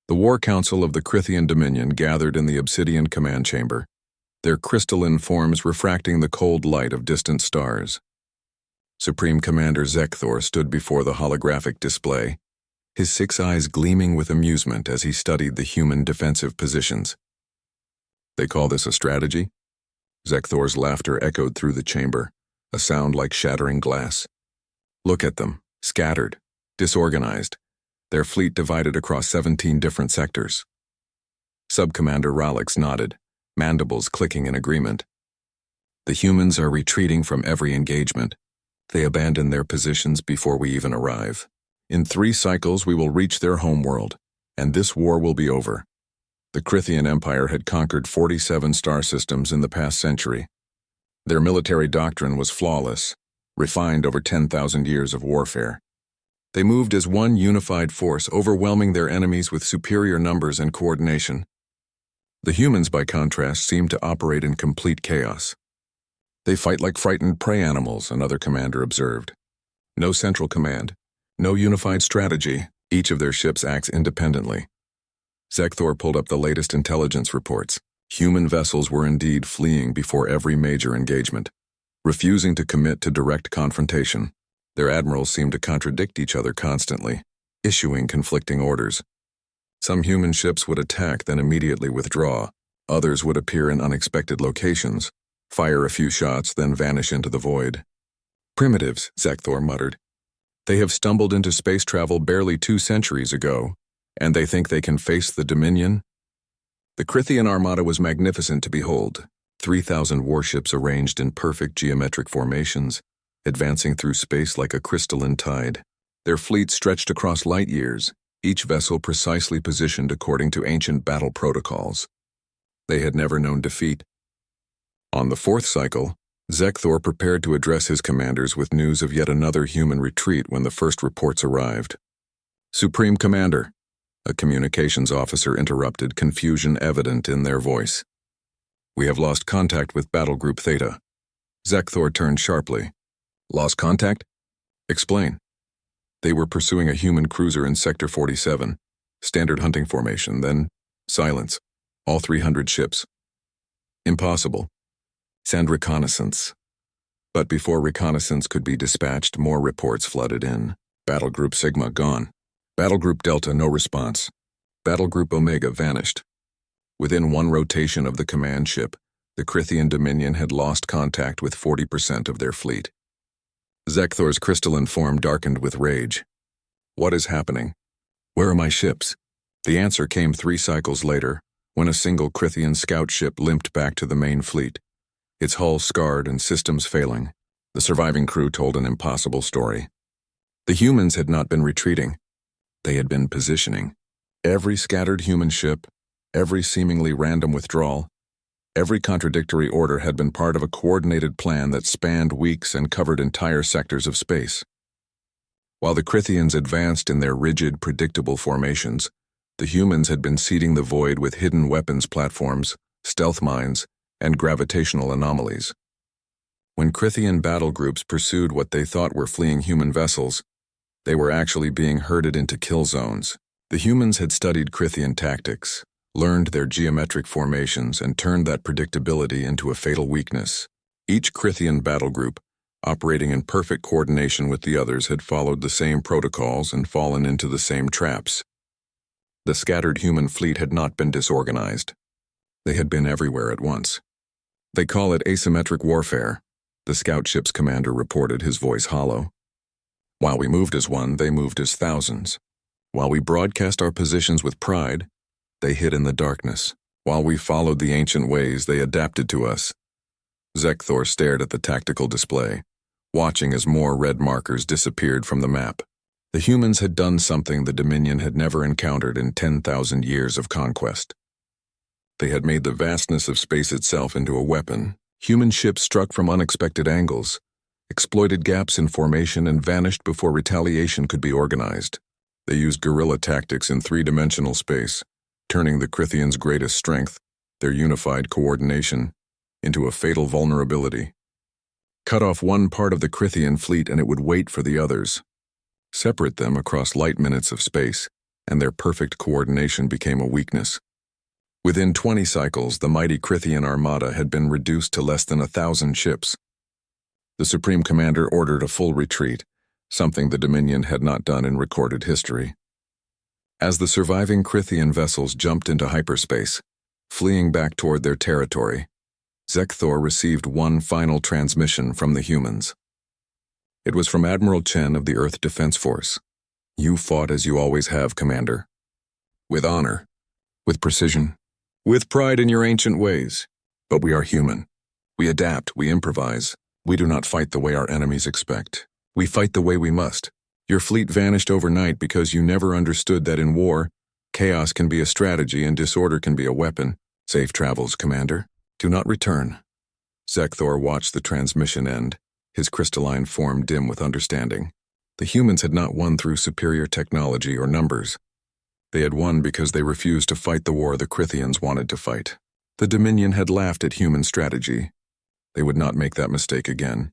The War Council of the Crythian Dominion gathered in the Obsidian Command Chamber, their crystalline forms refracting the cold light of distant stars. Supreme Commander Zekthor stood before the holographic display, his 6 eyes gleaming with amusement as he studied the human defensive positions. "They call this a strategy?" Zekthor's laughter echoed through the chamber, a sound like shattering glass. "Look at them, scattered, disorganized, their fleet divided across 17 different sectors." Subcommander Ralix nodded, mandibles clicking in agreement. "The humans are retreating from every engagement. They abandon their positions before we even arrive. In 3 cycles we will reach their homeworld, and this war will be over." The Crythian Empire had conquered 47 star systems in the past century. Their military doctrine was flawless, refined over 10,000 years of warfare. They moved as one unified force, overwhelming their enemies with superior numbers and coordination. The humans, by contrast, seemed to operate in complete chaos. "They fight like frightened prey animals," another commander observed. "No central command, no unified strategy. Each of their ships acts independently." Zekthor pulled up the latest intelligence reports. Human vessels were indeed fleeing before every major engagement, refusing to commit to direct confrontation. Their admirals seemed to contradict each other constantly, issuing conflicting orders. Some human ships would attack, then immediately withdraw. Others would appear in unexpected locations, fire a few shots, then vanish into the void. "Primitives," Zekthor muttered. "They have stumbled into space travel barely 2 centuries ago, and they think they can face the Dominion?" The Crythian armada was magnificent to behold, 3,000 warships arranged in perfect geometric formations, advancing through space like a crystalline tide. Their fleet stretched across light years, each vessel precisely positioned according to ancient battle protocols. They had never known defeat. On the 4th cycle, Zekthor prepared to address his commanders with news of yet another human retreat when the first reports arrived. "Supreme Commander," a communications officer interrupted, confusion evident in their voice. "We have lost contact with Battle Group Theta." Zekthor turned sharply. "Lost contact? Explain." "They were pursuing a human cruiser in Sector 47, standard hunting formation, then silence. All 300 ships. Impossible. Send reconnaissance." But before reconnaissance could be dispatched, more reports flooded in. Battle Group Sigma gone. Battle Group Delta no response. Battle Group Omega vanished. Within 1 rotation of the command ship, the Crythian Dominion had lost contact with 40% of their fleet. Zekthor's crystalline form darkened with rage. "What is happening? Where are my ships?" The answer came 3 cycles later, when a single Crythian scout ship limped back to the main fleet, its hull scarred and systems failing. The surviving crew told an impossible story. The humans had not been retreating. They had been positioning. Every scattered human ship, every seemingly random withdrawal, every contradictory order had been part of a coordinated plan that spanned weeks and covered entire sectors of space. While the Crythians advanced in their rigid, predictable formations, the humans had been seeding the void with hidden weapons platforms, stealth mines, and gravitational anomalies. When Crythian battle groups pursued what they thought were fleeing human vessels, they were actually being herded into kill zones. The humans had studied Crythian tactics, learned their geometric formations, and turned that predictability into a fatal weakness. Each Crythian battle group, operating in perfect coordination with the others, had followed the same protocols and fallen into the same traps. The scattered human fleet had not been disorganized. They had been everywhere at once. "They call it asymmetric warfare," the scout ship's commander reported, his voice hollow. "While we moved as one, they moved as thousands. While we broadcast our positions with pride, they hid in the darkness. While we followed the ancient ways, they adapted to us." Zekthor stared at the tactical display, watching as more red markers disappeared from the map. The humans had done something the Dominion had never encountered in 10,000 years of conquest. They had made the vastness of space itself into a weapon. Human ships struck from unexpected angles, exploited gaps in formation, and vanished before retaliation could be organized. They used guerrilla tactics in 3-dimensional space, turning the Crythians' greatest strength, their unified coordination, into a fatal vulnerability. Cut off one part of the Crythian fleet and it would wait for the others. Separate them across light minutes of space, and their perfect coordination became a weakness. Within 20 cycles, the mighty Crithian armada had been reduced to less than 1,000 ships. The Supreme Commander ordered a full retreat, something the Dominion had not done in recorded history. As the surviving Crithian vessels jumped into hyperspace, fleeing back toward their territory, Zekthor received one final transmission from the humans. It was from Admiral Chen of the Earth Defense Force. "You fought as you always have, Commander. With honor, with precision, with pride in your ancient ways. But we are human. We adapt, we improvise. We do not fight the way our enemies expect. We fight the way we must. Your fleet vanished overnight because you never understood that in war, chaos can be a strategy and disorder can be a weapon. Safe travels, Commander. Do not return." Zekthor watched the transmission end, his crystalline form dim with understanding. The humans had not won through superior technology or numbers. They had won because they refused to fight the war the Crithians wanted to fight. The Dominion had laughed at human strategy. They would not make that mistake again.